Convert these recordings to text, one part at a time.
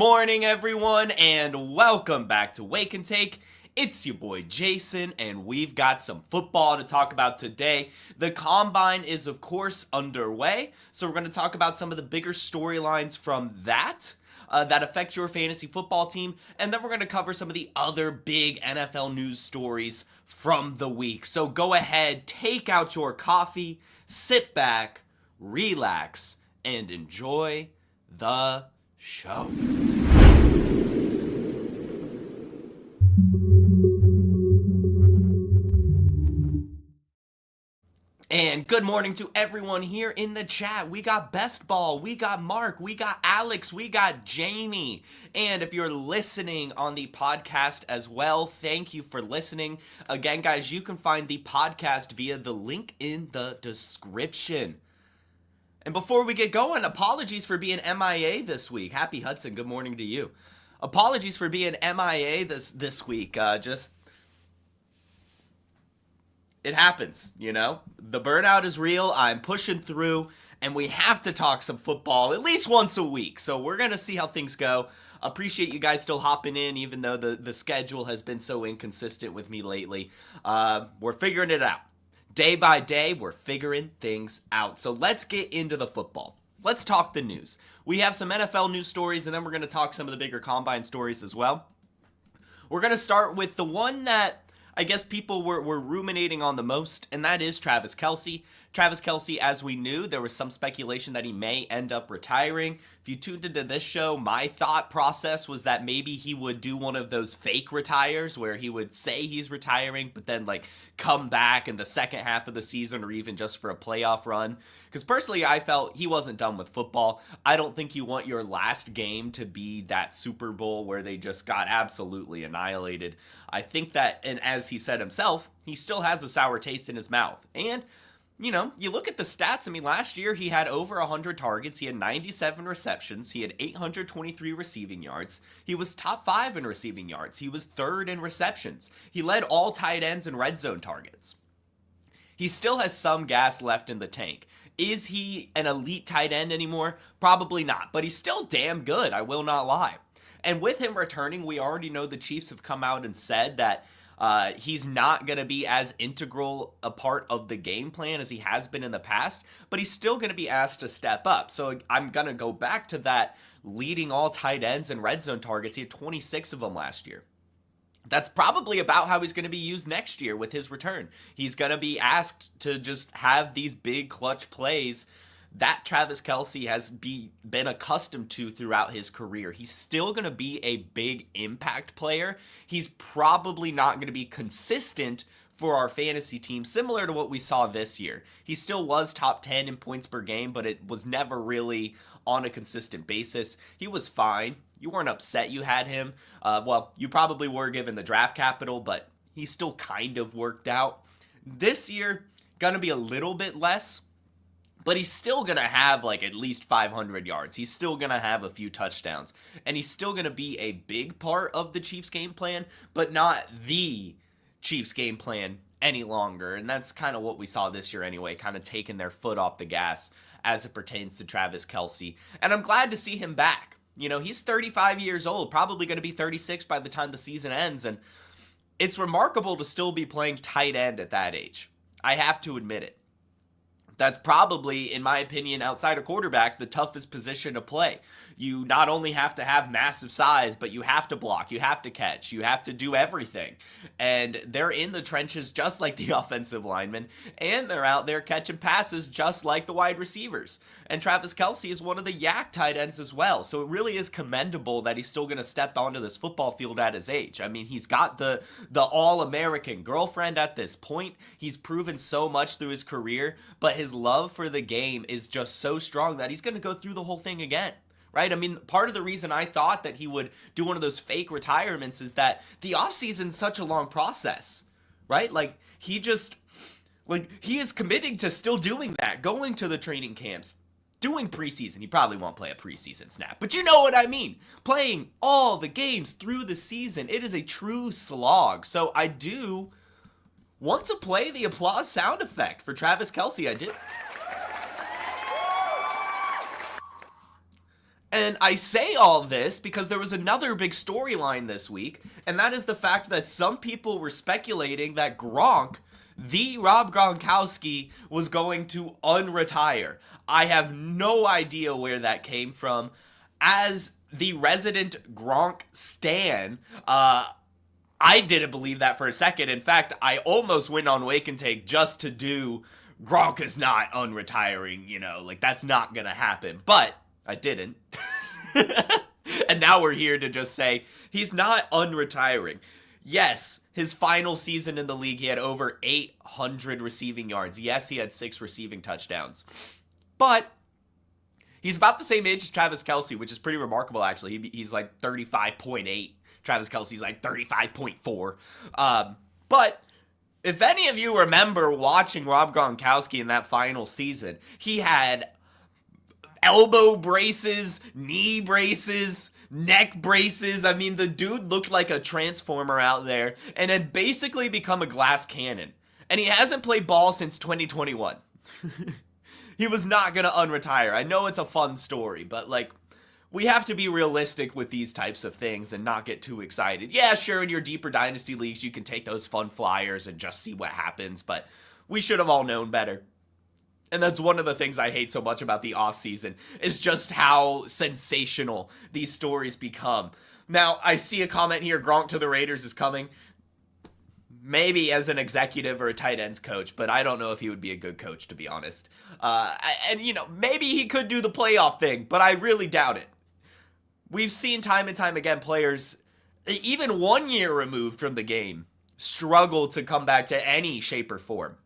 morning, everyone, and welcome back to Wake and Take. It's your boy Jason, and we've got some football to talk about today. The Combine is, of course, underway, so we're going to talk about some of the bigger storylines from that affect your fantasy football team, and then we're going to cover some of the other big NFL news stories from the week. So go ahead, take out your coffee, sit back, relax, and enjoy the show. And good morning to everyone here in the chat. We got Best Ball, we got Mark, we got Alex, we got Jamie. And if you're listening on the podcast as well, thank you for listening. Again, guys, you can find the podcast via the link in the description. And before we get going, apologies for being MIA this week. Happy Hudson, good morning to you. Apologies for being MIA this week. It happens, you know? The burnout is real. I'm pushing through, and we have to talk some football at least once a week. So we're going to see how things go. Appreciate you guys still hopping in, even though the schedule has been so inconsistent with me lately. We're figuring it out. Day by day, we're figuring things out. So let's get into the football. Let's talk the news. We have some NFL news stories, and then we're going to talk some of the bigger Combine stories as well. We're going to start with the one that I guess people were ruminating on the most, and that is Travis Kelce. Travis Kelce, as we knew, there was some speculation that he may end up retiring. If you tuned into this show, my thought process was that maybe he would do one of those fake retires where he would say he's retiring, but then come back in the second half of the season or even just for a playoff run. Because personally, I felt he wasn't done with football. I don't think you want your last game to be that Super Bowl where they just got absolutely annihilated. I think that, and as he said himself, he still has a sour taste in his mouth. And you know, you look at the stats. I mean, last year he had over 100 targets. He had 97 receptions. He had 823 receiving yards. He was top 5 in receiving yards. He was 3rd in receptions. He led all tight ends in red zone targets. He still has some gas left in the tank. Is he an elite tight end anymore? Probably not, but he's still damn good. I will not lie. And with him returning, we already know the Chiefs have come out and said that he's not going to be as integral a part of the game plan as he has been in the past, but he's still going to be asked to step up. So I'm going to go back to that leading all tight ends and red zone targets. He had 26 of them last year. That's probably about how he's going to be used next year with his return. He's going to be asked to just have these big clutch plays that Travis Kelce has been accustomed to throughout his career. He's still going to be a big impact player. He's probably not going to be consistent for our fantasy team, similar to what we saw this year. He still was top 10 in points per game, but it was never really on a consistent basis. He was fine. You weren't upset you had him. Well, you probably were given the draft capital, but he still kind of worked out. This year, going to be a little bit less. But he's still going to have at least 500 yards. He's still going to have a few touchdowns. And he's still going to be a big part of the Chiefs game plan, but not the Chiefs game plan any longer. And that's kind of what we saw this year anyway, kind of taking their foot off the gas as it pertains to Travis Kelce. And I'm glad to see him back. You know, he's 35 years old, probably going to be 36 by the time the season ends. And it's remarkable to still be playing tight end at that age. I have to admit it. That's probably, in my opinion, outside of quarterback, the toughest position to play. You not only have to have massive size, but you have to block, you have to catch, you have to do everything. And they're in the trenches just like the offensive linemen, and they're out there catching passes just like the wide receivers. And Travis Kelce is one of the yak tight ends as well. So it really is commendable that he's still going to step onto this football field at his age. I mean, he's got the all-American girlfriend at this point. He's proven so much through his career, but his love for the game is just so strong that he's going to go through the whole thing again. Right? I mean, part of the reason I thought that he would do one of those fake retirements is that the offseason's such a long process, right? He is committing to still doing that, going to the training camps, doing preseason. He probably won't play a preseason snap, but you know what I mean. Playing all the games through the season. It is a true slog. So I do want to play the applause sound effect for Travis Kelce. I did. And I say all this because there was another big storyline this week, and that is the fact that some people were speculating that Gronk, the Rob Gronkowski, was going to unretire. I have no idea where that came from. As the resident Gronk stan, I didn't believe that for a second. In fact, I almost went on Wake and Take just to do Gronk is not unretiring, like that's not gonna happen. But I didn't. And now we're here to just say he's not unretiring. Yes, his final season in the league, he had over 800 receiving yards. Yes, he had 6 receiving touchdowns. But he's about the same age as Travis Kelce, which is pretty remarkable, actually. He's like 35.8. Travis Kelce's like 35.4. But if any of you remember watching Rob Gronkowski in that final season, he had elbow braces, knee braces, neck braces. I mean, the dude looked like a transformer out there and had basically become a glass cannon. And he hasn't played ball since 2021. He was not going to unretire. I know it's a fun story, but like, we have to be realistic with these types of things and not get too excited. Yeah, sure, in your deeper dynasty leagues, you can take those fun flyers and just see what happens, but we should have all known better. And that's one of the things I hate so much about the offseason, is just how sensational these stories become. Now, I see a comment here, Gronk to the Raiders is coming. Maybe as an executive or a tight ends coach, but I don't know if he would be a good coach, to be honest. And maybe he could do the playoff thing, but I really doubt it. We've seen time and time again players, even 1 year removed from the game, struggle to come back to any shape or form.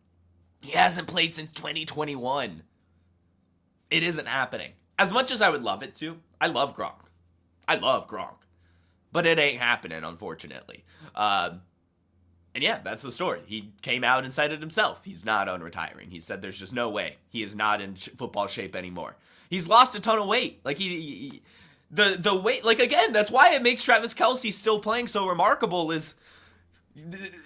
He hasn't played since 2021. It isn't happening. As much as I would love it to, I love Gronk. But it ain't happening, unfortunately. And yeah, that's the story. He came out and said it himself. He's not unretiring. He said there's just no way. He is not in football shape anymore. He's lost a ton of weight. Like, the weight, like, again, that's why it makes Travis Kelce still playing so remarkable, is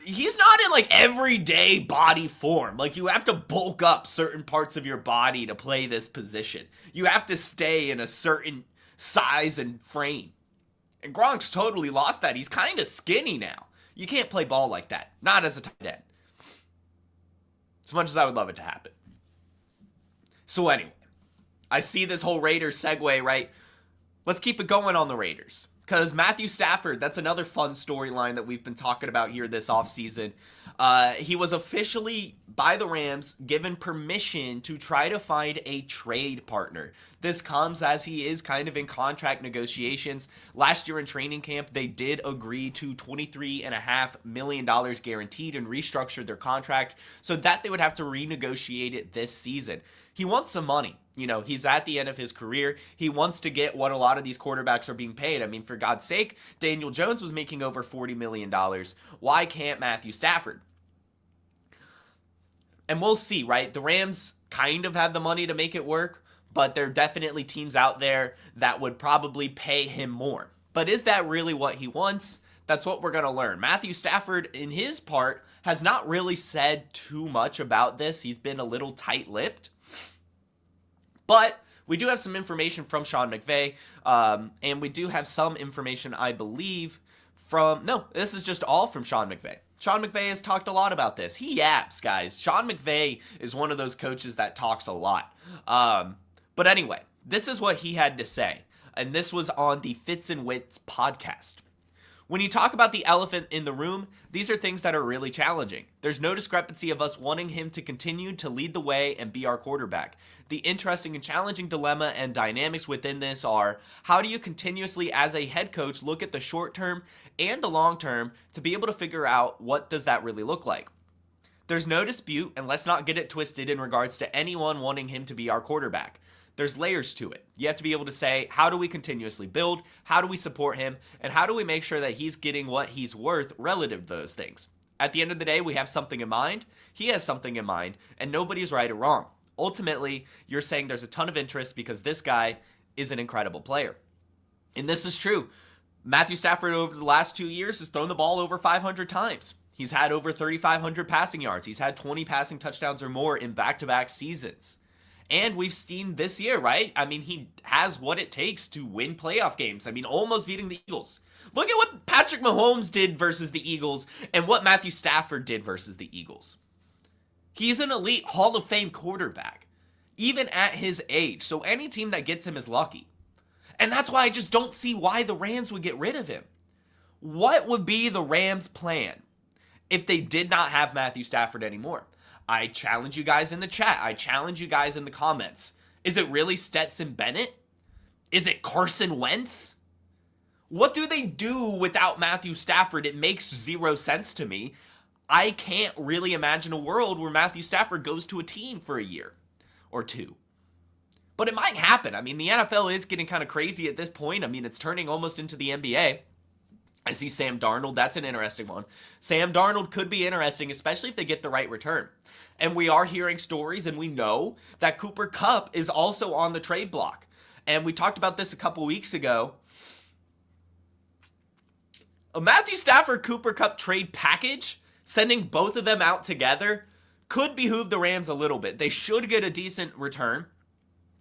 he's not in like everyday body form. Like, you have to bulk up certain parts of your body to play this position. You have to stay in a certain size and frame. And Gronk's totally lost that. He's kind of skinny now. You can't play ball like that. Not as a tight end. As much as I would love it to happen. So anyway, I see this whole Raiders segue, right? Let's keep it going on the Raiders. Because Matthew Stafford, that's another fun storyline that we've been talking about here this offseason. He was officially, by the Rams, given permission to try to find a trade partner. This comes as he is kind of in contract negotiations. Last year in training camp, they did agree to $23.5 million guaranteed and restructured their contract so that they would have to renegotiate it this season. He wants some money. He's at the end of his career. He wants to get what a lot of these quarterbacks are being paid. I mean, for God's sake, Daniel Jones was making over $40 million. Why can't Matthew Stafford? And we'll see, right? The Rams kind of have the money to make it work, but there are definitely teams out there that would probably pay him more. But is that really what he wants? That's what we're going to learn. Matthew Stafford, in his part, has not really said too much about this. He's been a little tight-lipped. But we do have some information from Sean McVay, and we do have some information, I believe, this is just all from Sean McVay. Sean McVay has talked a lot about this. He yaps, guys. Sean McVay is one of those coaches that talks a lot. But anyway, this is what he had to say, and this was on the Fits and Wits podcast. When you talk about the elephant in the room, these are things that are really challenging. There's no discrepancy of us wanting him to continue to lead the way and be our quarterback. The interesting and challenging dilemma and dynamics within this are, how do you continuously, as a head coach, look at the short term and the long term to be able to figure out what does that really look like? There's no dispute, and let's not get it twisted in regards to anyone wanting him to be our quarterback. There's layers to it. You have to be able to say, how do we continuously build? How do we support him? And how do we make sure that he's getting what he's worth relative to those things? At the end of the day, we have something in mind. He has something in mind, and nobody's right or wrong. Ultimately, you're saying there's a ton of interest because this guy is an incredible player. And this is true. Matthew Stafford over the last 2 years has thrown the ball over 500 times. He's had over 3,500 passing yards. He's had 20 passing touchdowns or more in back-to-back seasons. And we've seen this year, right? I mean, he has what it takes to win playoff games. I mean, almost beating the Eagles. Look at what Patrick Mahomes did versus the Eagles and what Matthew Stafford did versus the Eagles. He's an elite Hall of Fame quarterback, even at his age. So any team that gets him is lucky. And that's why I just don't see why the Rams would get rid of him. What would be the Rams' plan if they did not have Matthew Stafford anymore? I challenge you guys in the chat. I challenge you guys in the comments. Is it really Stetson Bennett? Is it Carson Wentz? What do they do without Matthew Stafford? It makes zero sense to me. I can't really imagine a world where Matthew Stafford goes to a team for a year or two. But it might happen. I mean, the NFL is getting kind of crazy at this point. I mean, it's turning almost into the NBA. I see Sam Darnold. That's an interesting one. Sam Darnold could be interesting, especially if they get the right return. And we are hearing stories, and we know that Cooper Kupp is also on the trade block. And we talked about this a couple weeks ago. A Matthew Stafford-Cooper Kupp trade package, sending both of them out together, could behoove the Rams a little bit. They should get a decent return,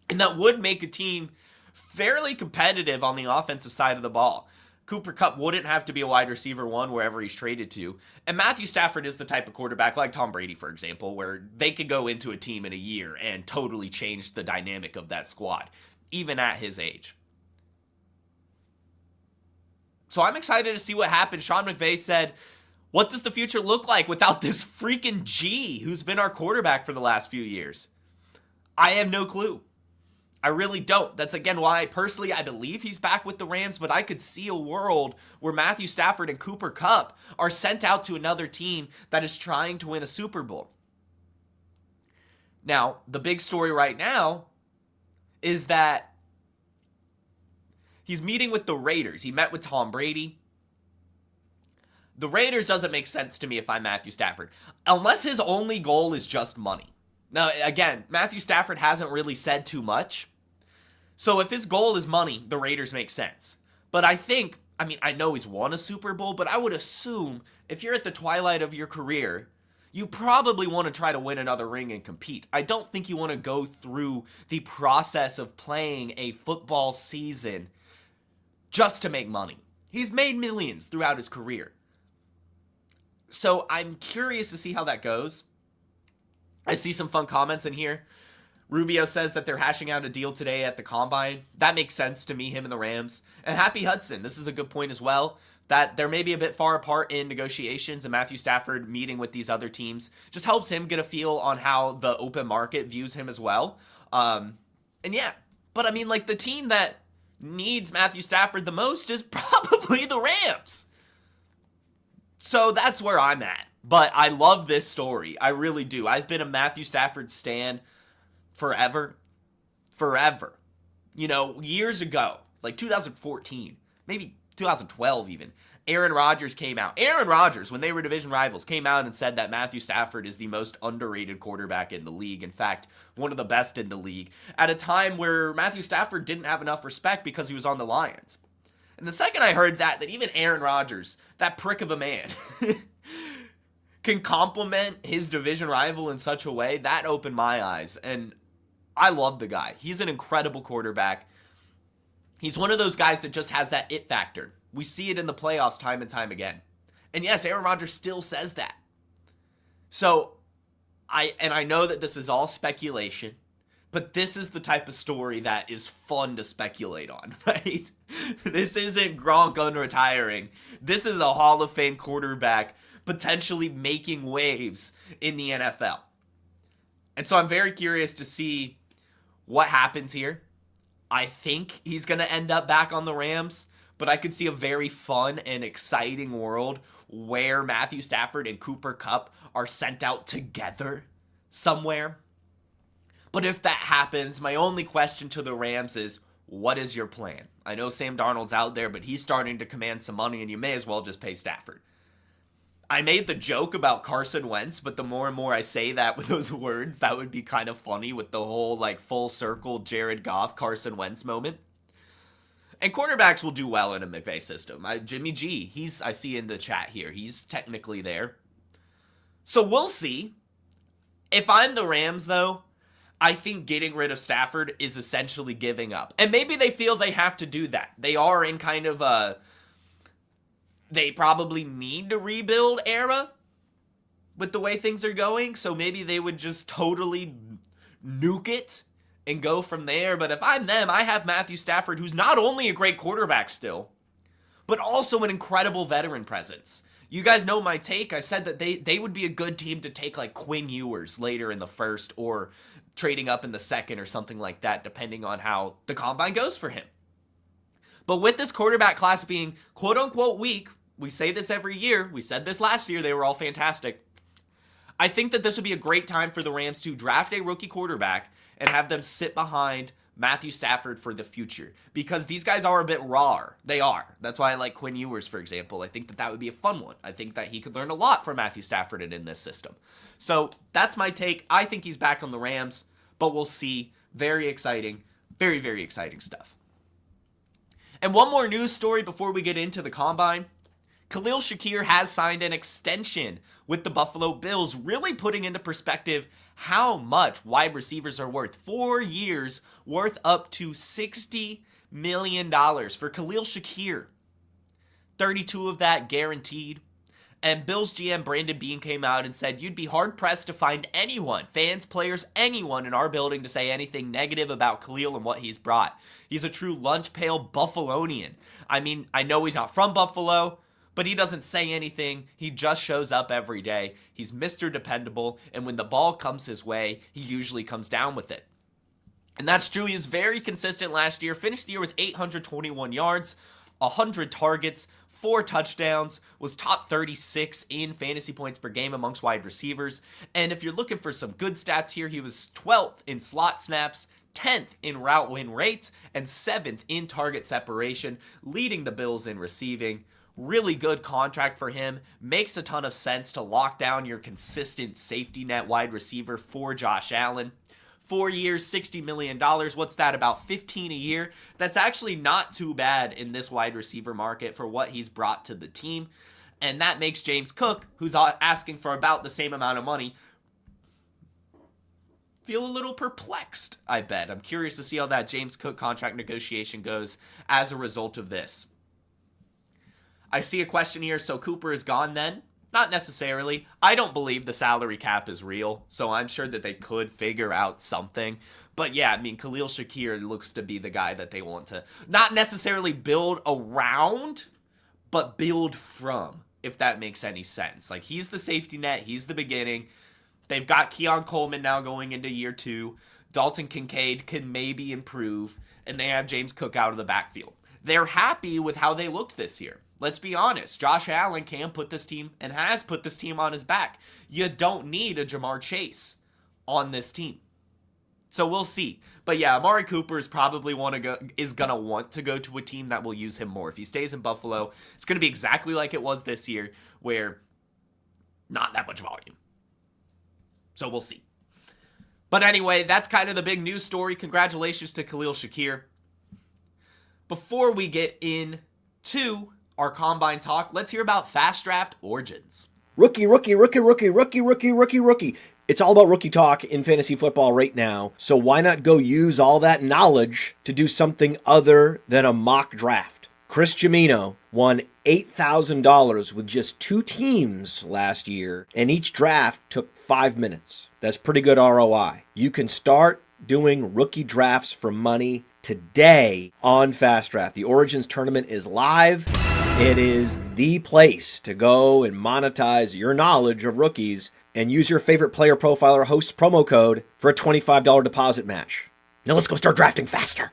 and that would make a team fairly competitive on the offensive side of the ball. Cooper Kupp wouldn't have to be a wide receiver one wherever he's traded to. And Matthew Stafford is the type of quarterback like Tom Brady, for example, where they could go into a team in a year and totally change the dynamic of that squad, even at his age. So I'm excited to see what happens. Sean McVay said, what does the future look like without this freaking G who's been our quarterback for the last few years? I have no clue. I really don't. That's, again, why personally I believe he's back with the Rams, but I could see a world where Matthew Stafford and Cooper Kupp are sent out to another team that is trying to win a Super Bowl. Now, the big story right now is that he's meeting with the Raiders. He met with Tom Brady. The Raiders doesn't make sense to me if I'm Matthew Stafford, unless his only goal is just money. Now, again, Matthew Stafford hasn't really said too much. So if his goal is money, the Raiders make sense. But I know he's won a Super Bowl, but I would assume if you're at the twilight of your career, you probably want to try to win another ring and compete. I don't think you want to go through the process of playing a football season just to make money. He's made millions throughout his career. So I'm curious to see how that goes. I see some fun comments in here. Rubio says that they're hashing out a deal today at the Combine. That makes sense to me, him and the Rams. And Happy Hudson, this is a good point as well, that they're maybe a bit far apart in negotiations, and Matthew Stafford meeting with these other teams just helps him get a feel on how the open market views him as well. But I mean, like, the team that needs Matthew Stafford the most is probably the Rams. So that's where I'm at. But I love this story. I really do. I've been a Matthew Stafford stan forever. You know, years ago, like 2014, maybe 2012 even, Aaron Rodgers came out. Aaron Rodgers, when they were division rivals, came out and said that Matthew Stafford is the most underrated quarterback in the league. In fact, one of the best in the league, at a time where Matthew Stafford didn't have enough respect because he was on the Lions. And the second I heard that even Aaron Rodgers, that prick of a man, can compliment his division rival in such a way, that opened my eyes. And I love the guy. He's an incredible quarterback. He's one of those guys that just has that it factor. We see it in the playoffs time and time again. And yes, Aaron Rodgers still says that. So, I know that this is all speculation, but this is the type of story that is fun to speculate on, right? This isn't Gronk unretiring. This is a Hall of Fame quarterback potentially making waves in the NFL. And so I'm very curious to see what happens here. I think he's going to end up back on the Rams, but I could see a very fun and exciting world where Matthew Stafford and Cooper Kupp are sent out together somewhere. But if that happens, my only question to the Rams is, what is your plan? I know Sam Darnold's out there, but he's starting to command some money, and you may as well just pay Stafford. I made the joke about Carson Wentz, but the more and more I say that with those words, that would be kind of funny with the whole, like, full circle Jared Goff, Carson Wentz moment. And quarterbacks will do well in a McVay system. Jimmy G, I see in the chat here, he's technically there. So we'll see. If I'm the Rams, though, I think getting rid of Stafford is essentially giving up. And maybe they feel they have to do that. They are in kind of a, they probably need to rebuild era with the way things are going. So maybe they would just totally nuke it and go from there. But if I'm them, I have Matthew Stafford, who's not only a great quarterback still, but also an incredible veteran presence. You guys know my take. I said that they would be a good team to take like Quinn Ewers later in the first, or trading up in the second or something like that, depending on how the combine goes for him. But with this quarterback class being quote unquote weak, we say this every year. We said this last year. They were all fantastic. I think that this would be a great time for the Rams to draft a rookie quarterback and have them sit behind Matthew Stafford for the future, because these guys are a bit raw. They are. That's why I like Quinn Ewers, for example. I think that that would be a fun one. I think that he could learn a lot from Matthew Stafford and in this system. So that's my take. I think he's back on the Rams, but we'll see. Very exciting. Very, very exciting stuff. And one more news story before we get into the combine. Khalil Shakir has signed an extension with the Buffalo Bills, really putting into perspective how much wide receivers are worth. 4 years, worth up to $60 million for Khalil Shakir. 32 of that guaranteed. And Bills GM Brandon Beane came out and said, you'd be hard-pressed to find anyone, fans, players, anyone in our building to say anything negative about Khalil and what he's brought. He's a true lunch pail Buffalonian. I mean, I know he's not from Buffalo, but he doesn't say anything. He just shows up every day. He's Mr. Dependable, and when the ball comes his way, he usually comes down with it. And that's true. He was very consistent last year. Finished the year with 821 yards, 100 targets, 4 touchdowns, was top 36 in fantasy points per game amongst wide receivers. And if you're looking for some good stats here, he was 12th in slot snaps, 10th in route win rate, and 7th in target separation, leading the Bills in receiving. Really good contract for him. Makes a ton of sense to lock down your consistent safety net wide receiver for Josh Allen. 4 years, $60 million. What's that, about 15 a year? That's actually not too bad in this wide receiver market for what he's brought to the team. And that makes James Cook, who's asking for about the same amount of money, feel a little perplexed, I bet. I'm curious to see how that James Cook contract negotiation goes as a result of this. I see a question here, so Cooper is gone then? Not necessarily. I don't believe the salary cap is real, so I'm sure that they could figure out something. But yeah, I mean, Khalil Shakir looks to be the guy that they want to not necessarily build around, but build from, if that makes any sense. Like, he's the safety net, he's the beginning. They've got Keon Coleman now going into year 2. Dalton Kincaid can maybe improve, and they have James Cook out of the backfield. They're happy with how they looked this year. Let's be honest. Josh Allen can put this team and has put this team on his back. You don't need a Jamar Chase on this team. So we'll see. But yeah, Amari Cooper is probably gonna want to go to a team that will use him more. If he stays in Buffalo, it's gonna be exactly like it was this year, where not that much volume. So we'll see. But anyway, that's kind of the big news story. Congratulations to Khalil Shakir. Before we get into our combine talk, let's hear about Fast Draft Origins. Rookie. It's all about rookie talk in fantasy football right now. So why not go use all that knowledge to do something other than a mock draft? Chris Jimino won $8,000 with just 2 teams last year, and each draft took 5 minutes. That's pretty good ROI. You can start doing rookie drafts for money today on Fast Draft. The Origins tournament is live. It is the place to go and monetize your knowledge of rookies and use your favorite Player Profiler host promo code for a $25 deposit match. Now let's go start drafting faster.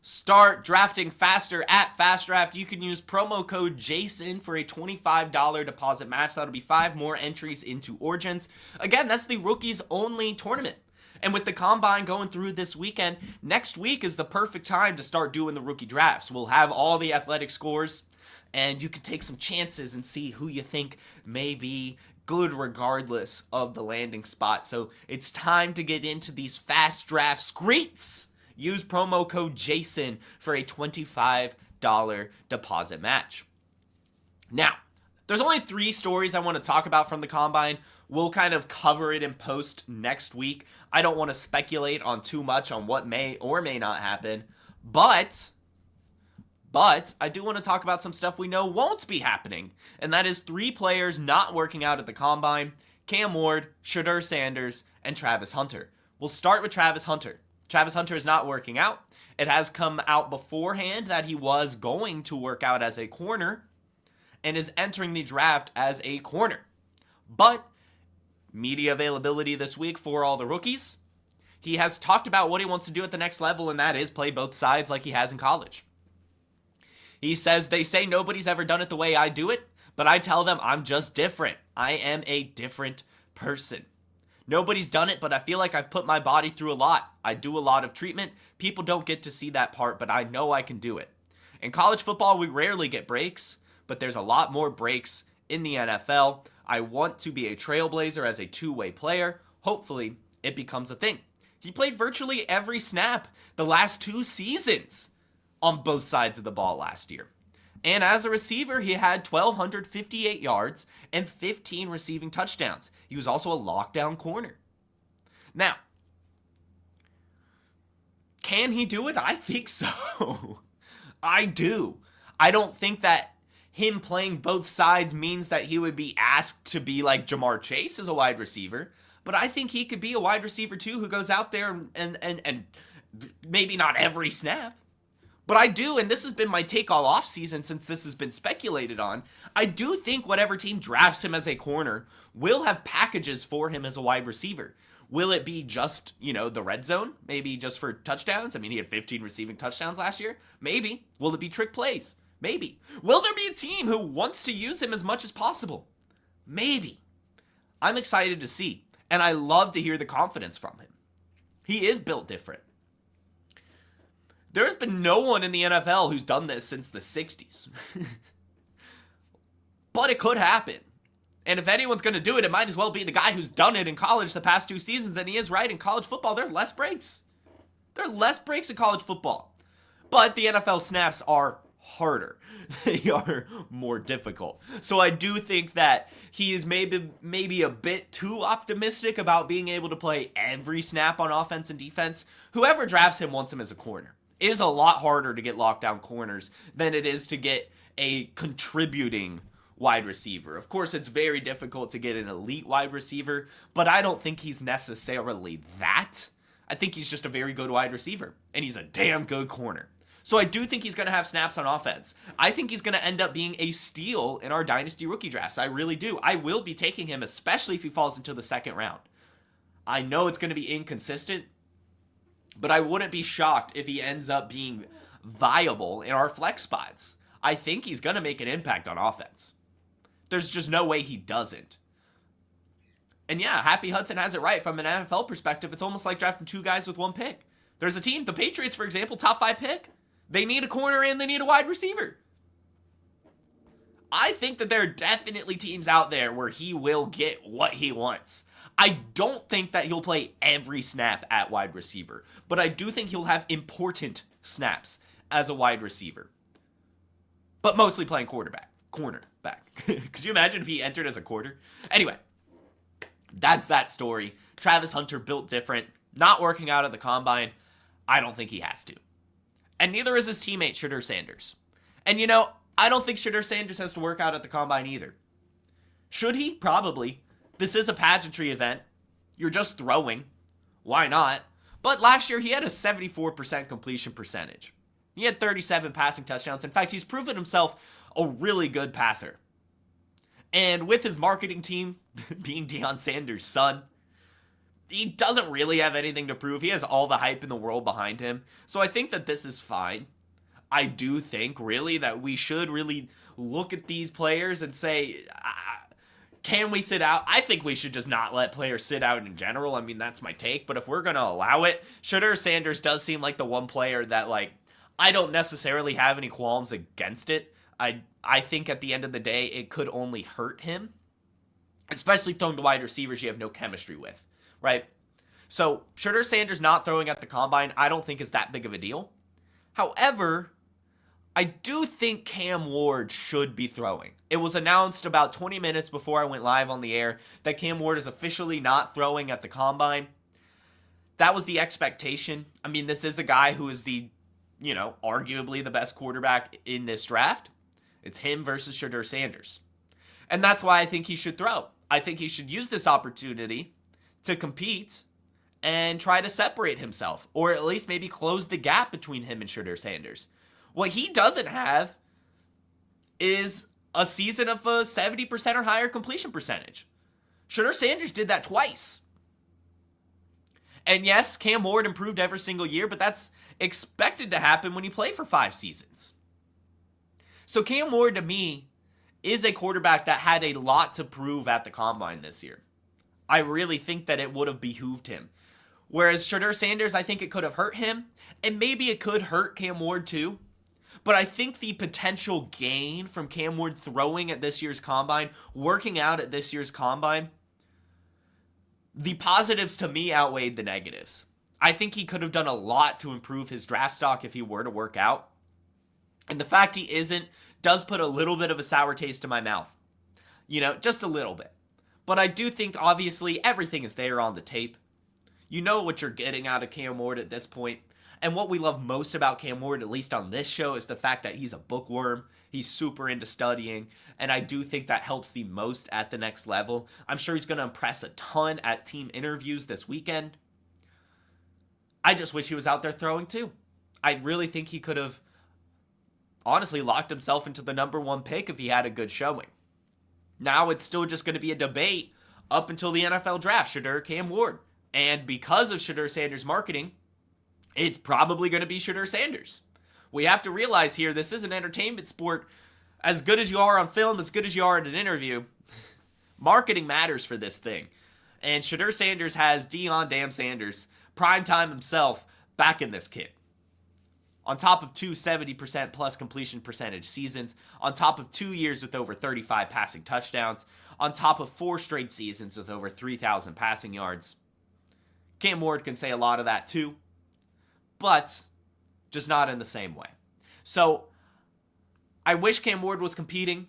Start drafting faster at Fast Draft. You can use promo code JASON for a $25 deposit match. That'll be 5 more entries into Origins. Again, that's the rookies only tournament. And with the combine going through this weekend, next week is the perfect time to start doing the rookie drafts. We'll have all the athletic scores, and you can take some chances and see who you think may be good regardless of the landing spot. So it's time to get into these fast draft screets. Use promo code JASON for a $25 deposit match. Now, There's only 3 stories I want to talk about from the Combine. We'll kind of cover it in post next week. I don't want to speculate on too much on what may or may not happen. But I do want to talk about some stuff we know won't be happening. And that is 3 players not working out at the Combine: Cam Ward, Shedeur Sanders, and Travis Hunter. We'll start with Travis Hunter. Travis Hunter is not working out. It has come out beforehand that he was going to work out as a corner and is entering the draft as a corner. But media availability this week for all the rookies, he has talked about what he wants to do at the next level, and that is play both sides like he has in college. He says, "They say nobody's ever done it the way I do it, but I tell them I'm just different. I am a different person. Nobody's done it, but I feel like I've put my body through a lot. I do a lot of treatment. People don't get to see that part, but I know I can do it. In college football, we rarely get breaks, but there's a lot more breaks in the NFL. I want to be a trailblazer as a two-way player. Hopefully, it becomes a thing." He played virtually every snap the last 2 seasons on both sides of the ball last year. And as a receiver, he had 1,258 yards and 15 receiving touchdowns. He was also a lockdown corner. Now, can he do it? I think so. I do. I don't think that him playing both sides means that he would be asked to be like Jamar Chase as a wide receiver, but I think he could be a wide receiver too who goes out there and maybe not every snap. But I do, and this has been my take all offseason since this has been speculated on, I do think whatever team drafts him as a corner will have packages for him as a wide receiver. Will it be just, the red zone? Maybe just for touchdowns? I mean, he had 15 receiving touchdowns last year. Maybe. Will it be trick plays? Maybe. Will there be a team who wants to use him as much as possible? Maybe. I'm excited to see, and I love to hear the confidence from him. He is built different. There's been no one in the NFL who's done this since the 60s. But it could happen. And if anyone's going to do it, it might as well be the guy who's done it in college the past 2 seasons. And he is right. In college football, there are less breaks. There are less breaks in college football. But the NFL snaps are harder. They are more difficult. So I do think that he is maybe a bit too optimistic about being able to play every snap on offense and defense. Whoever drafts him wants him as a corner. It is a lot harder to get lockdown corners than it is to get a contributing wide receiver. Of course, it's very difficult to get an elite wide receiver, but I don't think he's necessarily that. I think he's just a very good wide receiver, and he's a damn good corner. So I do think he's going to have snaps on offense. I think he's going to end up being a steal in our Dynasty rookie drafts. I really do. I will be taking him, especially if he falls into the 2nd round. I know it's going to be inconsistent, but I wouldn't be shocked if he ends up being viable in our flex spots. I think he's going to make an impact on offense. There's just no way he doesn't. And yeah, Happy Hudson has it right from an NFL perspective. It's almost like drafting 2 guys with 1 pick. There's a team, the Patriots, for example, top 5 pick. They need a corner and they need a wide receiver. I think that there are definitely teams out there where he will get what he wants. I don't think that he'll play every snap at wide receiver, but I do think he'll have important snaps as a wide receiver. But mostly playing cornerback. Could you imagine if he entered as a quarter? Anyway, that's that story. Travis Hunter built different, not working out at the Combine. I don't think he has to. And neither is his teammate, Shedeur Sanders. And I don't think Shedeur Sanders has to work out at the Combine either. Should he? Probably. This is a pageantry event. You're just throwing. Why not? But last year, he had a 74% completion percentage. He had 37 passing touchdowns. In fact, he's proven himself a really good passer. And with his marketing team being Deion Sanders' son, he doesn't really have anything to prove. He has all the hype in the world behind him. So I think that this is fine. I do think, really, that we should really look at these players and say, can we sit out? I think we should just not let players sit out in general. I mean, that's my take. But if we're going to allow it, Shedeur Sanders does seem like the one player that, I don't necessarily have any qualms against it. I think at the end of the day, it could only hurt him, especially throwing to wide receivers you have no chemistry with, right? So Shedeur Sanders not throwing at the Combine, I don't think is that big of a deal. However, I do think Cam Ward should be throwing. It was announced about 20 minutes before I went live on the air that Cam Ward is officially not throwing at the combine. That was the expectation. I mean, this is a guy who is arguably the best quarterback in this draft. It's him versus Shedeur Sanders. And that's why I think he should throw. I think he should use this opportunity to compete and try to separate himself, or at least maybe close the gap between him and Shedeur Sanders. What he doesn't have is a season of a 70% or higher completion percentage. Shedeur Sanders did that twice. And yes, Cam Ward improved every single year, but that's expected to happen when you play for 5 seasons. So Cam Ward, to me, is a quarterback that had a lot to prove at the combine this year. I really think that it would have behooved him. Whereas Shedeur Sanders, I think it could have hurt him, and maybe it could hurt Cam Ward too. But I think the potential gain from Cam Ward throwing at this year's combine, working out at this year's combine, the positives to me outweighed the negatives. I think he could have done a lot to improve his draft stock if he were to work out. And the fact he isn't does put a little bit of a sour taste in my mouth. Just a little bit. But I do think, obviously, everything is there on the tape. You know what you're getting out of Cam Ward at this point. And what we love most about Cam Ward, at least on this show, is the fact that he's a bookworm. He's super into studying. And I do think that helps the most at the next level. I'm sure he's going to impress a ton at team interviews this weekend. I just wish he was out there throwing too. I really think he could have honestly locked himself into the number 1 pick if he had a good showing. Now it's still just going to be a debate up until the NFL draft, Shedeur, Cam Ward. And because of Shedeur Sanders' marketing, it's probably going to be Shedeur Sanders. We have to realize here, this is an entertainment sport. As good as you are on film, as good as you are at an interview, marketing matters for this thing. And Shedeur Sanders has Deion Damn Sanders, primetime himself, back in this kid. On top of 2 70% plus completion percentage seasons, on top of 2 years with over 35 passing touchdowns, on top of 4 straight seasons with over 3,000 passing yards. Cam Ward can say a lot of that too, but just not in the same way. So I wish Cam Ward was competing,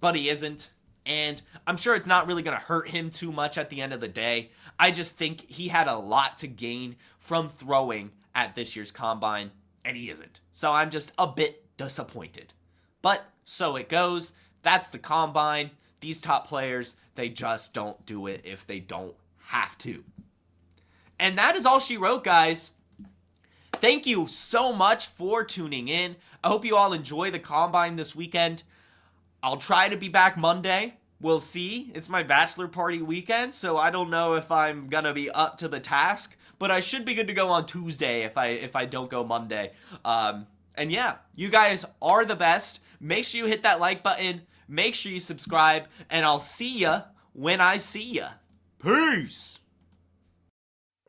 but he isn't. And I'm sure it's not really going to hurt him too much at the end of the day. I just think he had a lot to gain from throwing at this year's combine, and he isn't. So I'm just a bit disappointed. But so it goes. That's the combine. These top players, they just don't do it if they don't have to. And that is all she wrote, guys. Thank you so much for tuning in. I hope you all enjoy the combine this weekend. I'll try to be back Monday. We'll see. It's my bachelor party weekend, so I don't know if I'm going to be up to the task, but I should be good to go on Tuesday if I don't go Monday. And yeah, you guys are the best. Make sure you hit that like button. Make sure you subscribe, and I'll see ya when I see ya. Peace.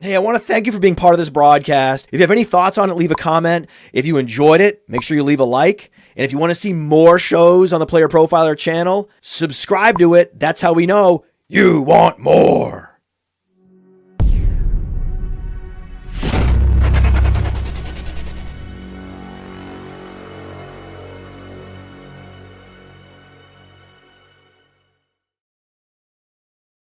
Hey, I want to thank you for being part of this broadcast. If you have any thoughts on it, leave a comment. If you enjoyed it, make sure you leave a like. And if you want to see more shows on the Player Profiler channel, subscribe to it. That's how we know you want more.